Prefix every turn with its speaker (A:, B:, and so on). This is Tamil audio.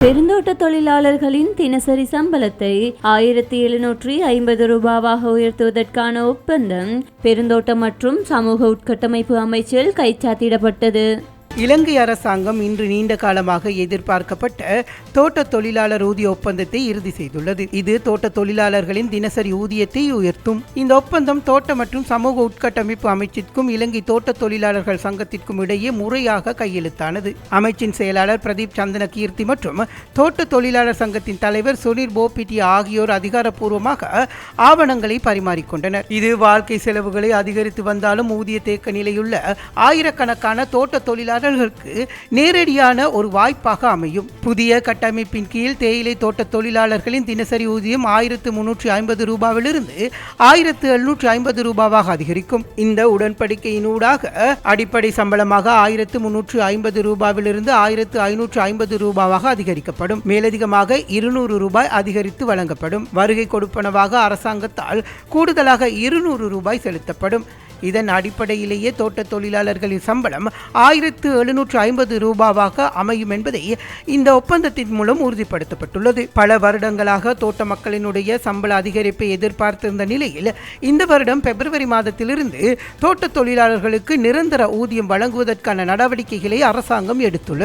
A: பெருந்தோட்ட தொழிலாளர்களின் தினசரி சம்பளத்தை 1750 ரூபாவாக உயர்த்துவதற்கான ஒப்பந்தம் பெருந்தோட்ட மற்றும் சமூக உட்கட்டமைப்பு அமைச்சில் கைச்சாத்திடப்பட்டது.
B: இலங்கை அரசாங்கம் இன்று நீண்ட காலமாக எதிர்பார்க்கப்பட்ட தோட்ட தொழிலாளர் ஊதிய ஒப்பந்தத்தை இறுதி செய்துள்ளது. இது தோட்ட தொழிலாளர்களின் தினசரி ஊதியத்தை உயர்த்தும். இந்த ஒப்பந்தம் தோட்ட மற்றும் சமூக உட்கட்டமைப்பு அமைச்சிற்கும் இலங்கை தோட்ட தொழிலாளர்கள் சங்கத்திற்கும் இடையே முறையாக கையெழுத்தானது. அமைச்சின் செயலாளர் பிரதீப் சந்தன கீர்த்தி மற்றும் தோட்ட தொழிலாளர் சங்கத்தின் தலைவர் சுனில் போபிட்டி ஆகியோர் அதிகாரப்பூர்வமாக ஆவணங்களை பரிமாறிக்கொண்டனர். இது வாழ்க்கை செலவுகளை அதிகரித்து வந்தாலும் ஊதிய தேக்க நிலையுள்ள ஆயிரக்கணக்கான தோட்ட தொழிலாளர் நேரடியான ஒரு வாய்ப்பாக அமையும். புதிய கட்டமைப்பின் கீழ் தேயிலை தோட்ட தொழிலாளர்களின் தினசரி ஊதியம் 1350 ரூபாவிலிருந்து 1750 ரூபாவாக அதிகரிக்கும். இந்த உடன்படிக்கையினூடாக அடிப்படை சம்பளமாக 1350 ரூபாவிலிருந்து 1550 ரூபாவாக அதிகரிக்கப்படும். மேலதிகமாக 200 ரூபாய் அதிகரித்து வழங்கப்படும். வருகை கொடுப்பனவாக அரசாங்கத்தால் கூடுதலாக 200 ரூபாய் செலுத்தப்படும். இதன் அடிப்படையிலேயே தோட்ட தொழிலாளர்களின் சம்பளம் 1750 ரூபாவாக அமையும் என்பதை இந்த ஒப்பந்தத்தின் மூலம் உறுதிப்படுத்தப்பட்டுள்ளது. பல வருடங்களாக தோட்ட மக்களினுடைய சம்பள அதிகரிப்பை எதிர்பார்த்திருந்த நிலையில் இந்த வருடம் பிப்ரவரி மாதத்திலிருந்து தோட்ட தொழிலாளர்களுக்கு நிரந்தர ஊதியம் வழங்குவதற்கான நடவடிக்கைகளை அரசாங்கம் எடுத்துள்ளது.